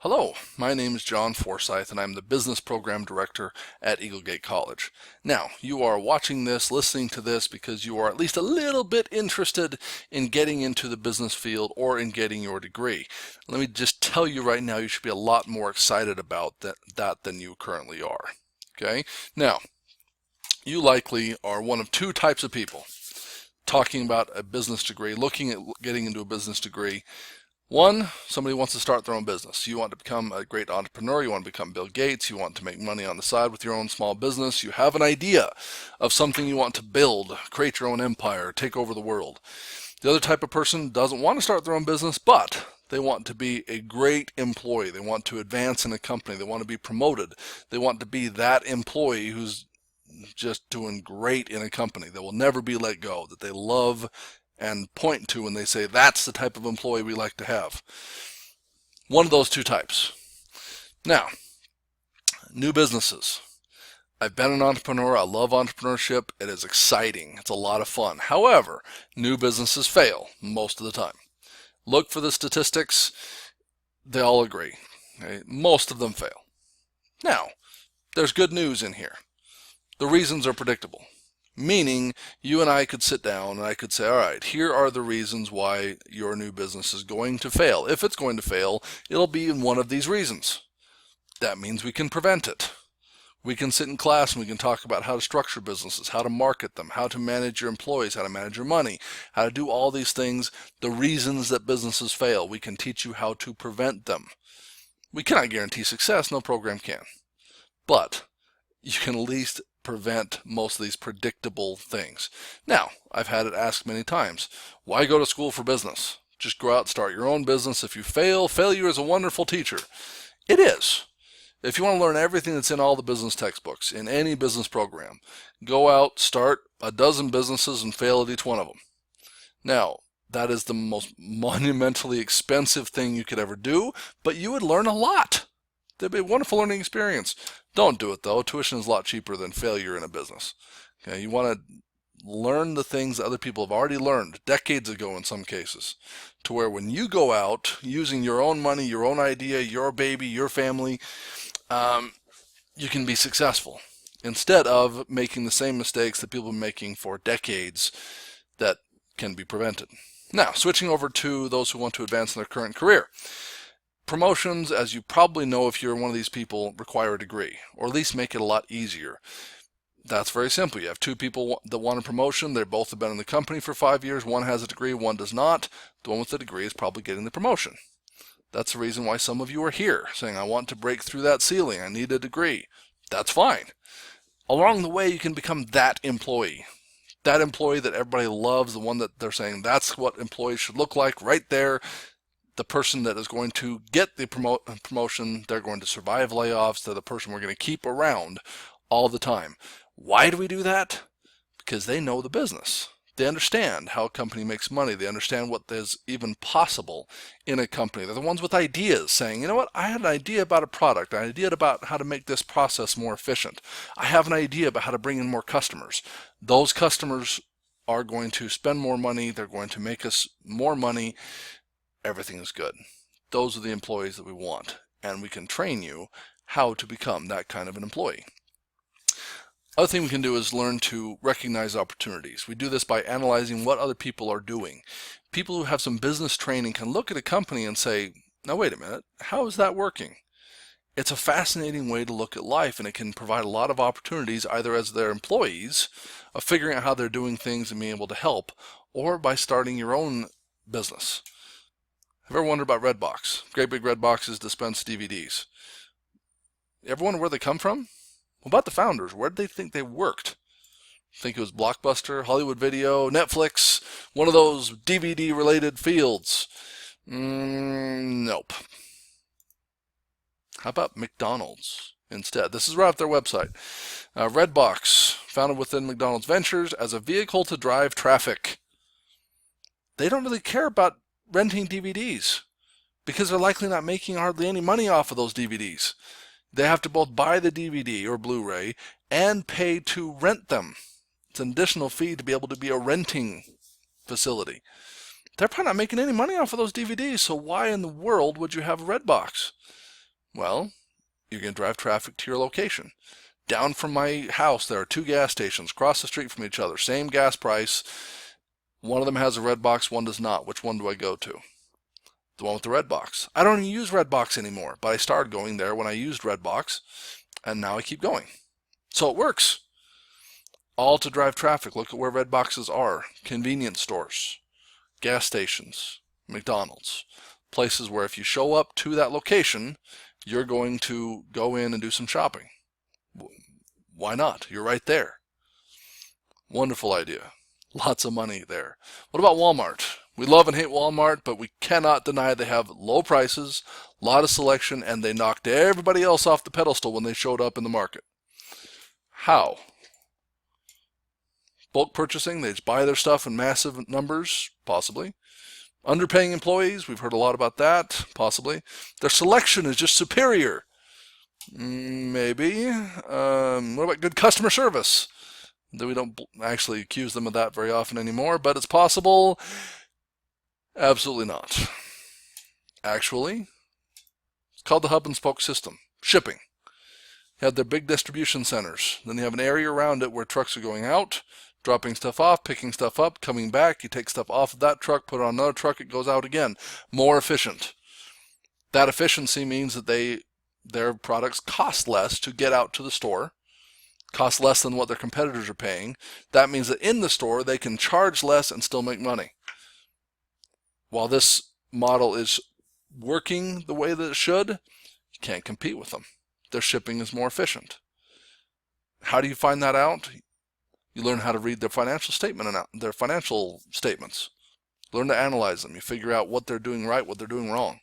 Hello, my name is John Forsyth and I'm the Business Program Director at Eaglegate College. Now, you are watching this, listening to this because you are at least a little bit interested in getting into the business field or in getting your degree. Let me just tell you right now, you should be a lot more excited about that than you currently are. Okay? Now, you likely are one of two types of people talking about a business degree, looking at getting into a business degree. One, somebody wants to start their own business. You want to become a great entrepreneur. You want to become Bill Gates. You want to make money on the side with your own small business. You have an idea of something you want to build, create your own empire, take over the world. The other type of person doesn't want to start their own business, but they want to be a great employee. They want to advance in a company. They want to be promoted. They want to be that employee who's just doing great in a company, that will never be let go, that they love and point to when they say that's the type of employee we like to have. One of those two types. Now, new businesses. I've been an entrepreneur. I love entrepreneurship. It is exciting. It's a lot of fun. However, new businesses fail most of the time. Look for the statistics. They all agree. Okay? Most of them fail. Now, there's good news in here. The reasons are predictable. Meaning, you and I could sit down and I could say, all right, here are the reasons why your new business is going to fail. If it's going to fail, it'll be in one of these reasons. That means we can prevent it. We can sit in class and we can talk about how to structure businesses, how to market them, how to manage your employees, how to manage your money, how to do all these things, the reasons that businesses fail. We can teach you how to prevent them. We cannot guarantee success, no program can. But you can at least prevent most of these predictable things. Now, I've had it asked many times, why go to school for business? Just go out, start your own business. If you fail, failure is a wonderful teacher. It is. If you want to learn everything that's in all the business textbooks, in any business program, go out, start a dozen businesses and fail at each one of them. Now, that is the most monumentally expensive thing you could ever do, but you would learn a lot. That'd be a wonderful learning experience. Don't do it though. Tuition is a lot cheaper than failure in a business. Okay, you want to learn the things that other people have already learned decades ago in some cases, to where when you go out using your own money, your own idea, your baby, your family, you can be successful instead of making the same mistakes that people have been making for decades that can be prevented. Now, switching over to those who want to advance in their current career. Promotions, as you probably know if you're one of these people, require a degree, or at least make it a lot easier. That's very simple. You have two people that want a promotion. They both have been in the company for 5 years. One has a degree, one does not. The one with the degree is probably getting the promotion. That's the reason why some of you are here, saying, I want to break through that ceiling. I need a degree. That's fine. Along the way, you can become that employee. That employee that everybody loves, the one that they're saying, that's what employees should look like right there. The person that is going to get the promotion, they're going to survive layoffs, they're the person we're going to keep around all the time. Why do we do that? Because they know the business. They understand how a company makes money. They understand what is even possible in a company. They're the ones with ideas saying, you know what, I had an idea about a product, an idea about how to make this process more efficient. I have an idea about how to bring in more customers. Those customers are going to spend more money. They're going to make us more money. Everything is good. Those are the employees that we want, and we can train you how to become that kind of an employee. Other thing we can do is learn to recognize opportunities. We do this by analyzing what other people are doing. People who have some business training can look at a company and say, now wait a minute, how is that working? It's a fascinating way to look at life, and it can provide a lot of opportunities either as their employees of figuring out how they're doing things and being able to help, or by starting your own business. Have you ever wondered about Redbox? Great big red boxes dispense DVDs. You ever wonder where they come from? What about the founders? Where did they think they worked? Think it was Blockbuster, Hollywood Video, Netflix, one of those DVD-related fields? Nope. How about McDonald's instead? This is right off their website. Redbox, founded within McDonald's Ventures as a vehicle to drive traffic. They don't really care about renting DVDs because they're likely not making hardly any money off of those DVDs. They have to both buy the DVD or Blu-ray and pay to rent them. It's an additional fee to be able to be a renting facility. They're probably not making any money off of those DVDs, so why in the world would you have a Redbox? Well, you're going to drive traffic to your location. Down from my house, there are 2 gas stations across the street from each other. Same gas price. One of them has a red box, one does not. Which one do I go to? The one with the red box. I don't even use Redbox anymore, but I started going there when I used Redbox, and now I keep going. So it works. All to drive traffic. Look at where red boxes are. Convenience stores, gas stations, McDonald's. Places where if you show up to that location, you're going to go in and do some shopping. Why not? You're right there. Wonderful idea. Lots of money there. What about Walmart? We love and hate Walmart, but we cannot deny they have low prices, a lot of selection, and they knocked everybody else off the pedestal when they showed up in the market. How? Bulk purchasing, they just buy their stuff in massive numbers, possibly. Underpaying employees, we've heard a lot about that, possibly. Their selection is just superior. Maybe. What about good customer service? Though we don't actually accuse them of that very often anymore, but it's possible. Absolutely not. Actually, it's called the hub and spoke system. Shipping. You have their big distribution centers. Then you have an area around it where trucks are going out, dropping stuff off, picking stuff up, coming back. You take stuff off of that truck, put it on another truck, it goes out again. More efficient. That efficiency means that their products cost less to get out to the store, cost less than what their competitors are paying. That means that in the store they can charge less and still make money. While this model is working the way that it should, you can't compete with them. Their shipping is more efficient. How do you find that out? You learn how to read their financial statements. Learn to analyze them. You figure out what they're doing right, what they're doing wrong.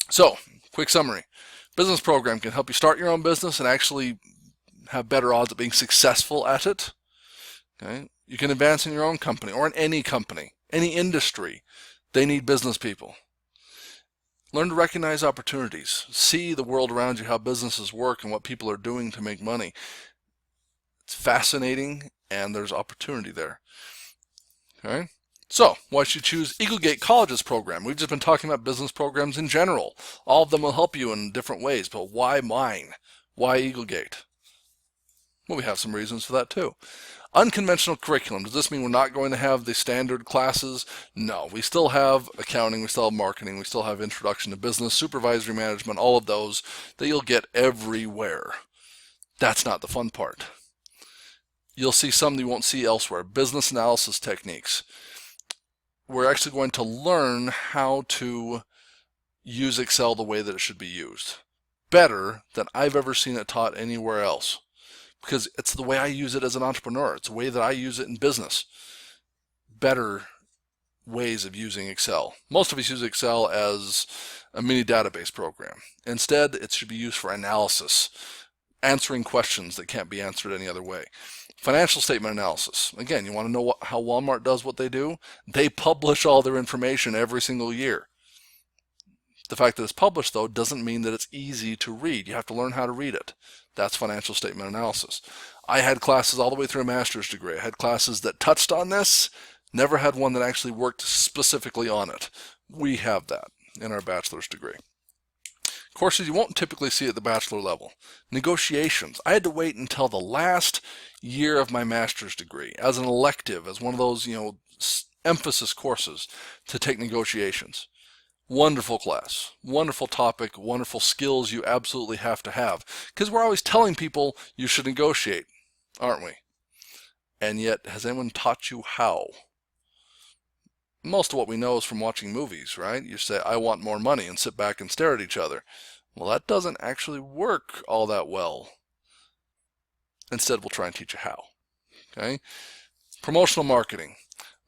So, quick summary. Business program can help you start your own business and actually have better odds of being successful at it. Okay? You can advance in your own company or in any company, any industry. They need business people. Learn to recognize opportunities. See the world around you, how businesses work and what people are doing to make money. It's fascinating and there's opportunity there. Okay? So, why should you choose Eaglegate College's program? We've just been talking about business programs in general. All of them will help you in different ways, but why mine? Why Eaglegate? Well, we have some reasons for that too. Unconventional curriculum. Does this mean we're not going to have the standard classes? No. We still have accounting, we still have marketing, we still have introduction to business, supervisory management, all of those that you'll get everywhere. That's not the fun part. You'll see some that you won't see elsewhere. Business analysis techniques. We're actually going to learn how to use Excel the way that it should be used. Better than I've ever seen it taught anywhere else. Because it's the way I use it as an entrepreneur. It's the way that I use it in business. Better ways of using Excel. Most of us use Excel as a mini database program. Instead, it should be used for analysis, answering questions that can't be answered any other way. Financial statement analysis. Again, you want to know how Walmart does what they do? They publish all their information every single year. The fact that it's published, though, doesn't mean that it's easy to read. You have to learn how to read it. That's financial statement analysis. I had classes all the way through a master's degree. I had classes that touched on this, never had one that actually worked specifically on it. We have that in our bachelor's degree. Courses you won't typically see at the bachelor level. Negotiations. I had to wait until the last year of my master's degree as an elective, as one of those, emphasis courses to take negotiations. Wonderful class, wonderful topic, wonderful skills you absolutely have to have. Because we're always telling people you should negotiate, aren't we? And yet, has anyone taught you how? Most of what we know is from watching movies, right? You say, I want more money, and sit back and stare at each other. Well, that doesn't actually work all that well. Instead, we'll try and teach you how. Okay? Promotional marketing.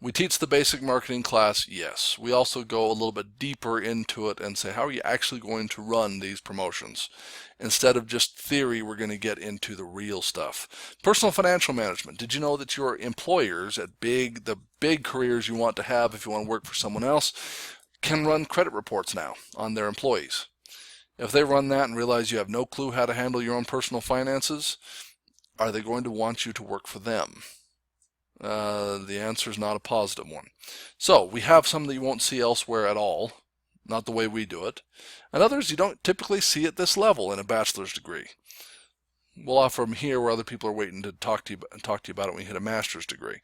We teach the basic marketing class, yes. We also go a little bit deeper into it and say, how are you actually going to run these promotions? Instead of just theory, we're going to get into the real stuff. Personal financial management. Did you know that your employers at the big careers you want to have if you want to work for someone else can run credit reports now on their employees? If they run that and realize you have no clue how to handle your own personal finances, are they going to want you to work for them? The answer is not a positive one. So we have some that you won't see elsewhere at all. not the way we do it. And others you don't typically see at this level in a bachelor's degree. We'll offer them here where other people are waiting to talk to you about it when you hit a master's degree.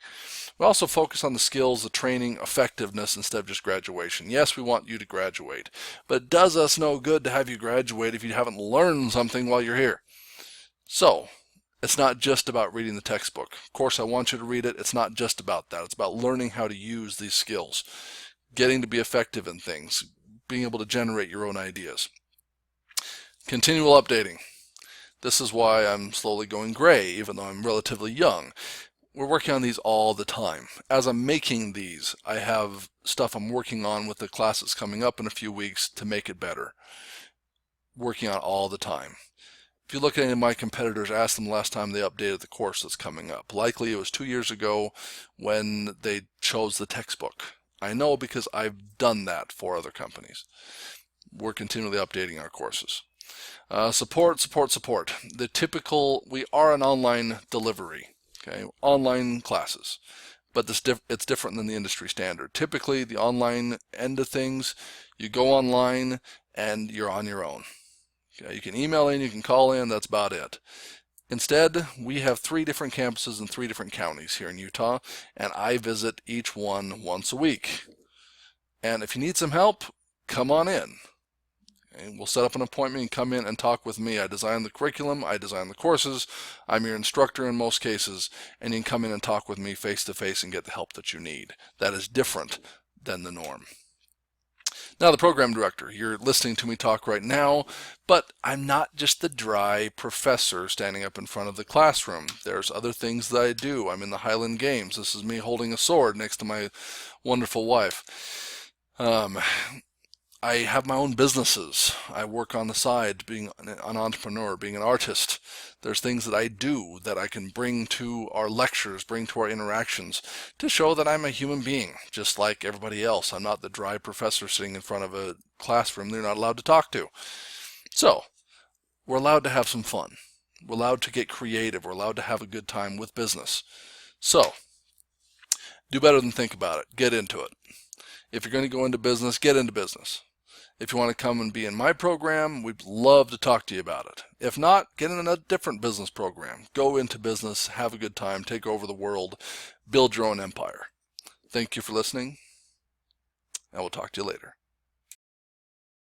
We also focus on the skills, the training, effectiveness instead of just graduation. Yes, we want you to graduate, but it does us no good to have you graduate if you haven't learned something while you're here. So, it's not just about reading the textbook. Of course, I want you to read it. It's not just about that. It's about learning how to use these skills, getting to be effective in things, being able to generate your own ideas. Continual updating. This is why I'm slowly going gray, even though I'm relatively young. We're working on these all the time. As I'm making these, I have stuff I'm working on with the classes coming up in a few weeks to make it better. Working on all the time. If you look at any of my competitors, ask them last time they updated the course that's coming up. Likely it was 2 years ago when they chose the textbook. I know because I've done that for other companies. We're continually updating our courses. Support. We are an online delivery, okay, online classes, but it's different than the industry standard. Typically, the online end of things, you go online and you're on your own. Okay, you can email in, you can call in, that's about it. Instead, we have 3 different campuses in 3 different counties here in Utah, and I visit each one once a week. And if you need some help, come on in. And we'll set up an appointment and come in and talk with me. I design the curriculum, I design the courses, I'm your instructor in most cases, and you can come in and talk with me face to face and get the help that you need. That is different than the norm. Now, the program director, you're listening to me talk right now, but I'm not just the dry professor standing up in front of the classroom. There's other things that I do. I'm in the Highland Games. This is me holding a sword next to my wonderful wife. I have my own businesses. I work on the side, being an entrepreneur, being an artist. There's things that I do that I can bring to our lectures, bring to our interactions to show that I'm a human being, just like everybody else. I'm not the dry professor sitting in front of a classroom they're not allowed to talk to. So, we're allowed to have some fun. We're allowed to get creative. We're allowed to have a good time with business. So, do better than think about it. Get into it. If you're going to go into business, get into business. If you want to come and be in my program, we'd love to talk to you about it. If not, get in a different business program. Go into business, have a good time, take over the world, build your own empire. Thank you for listening, and we'll talk to you later.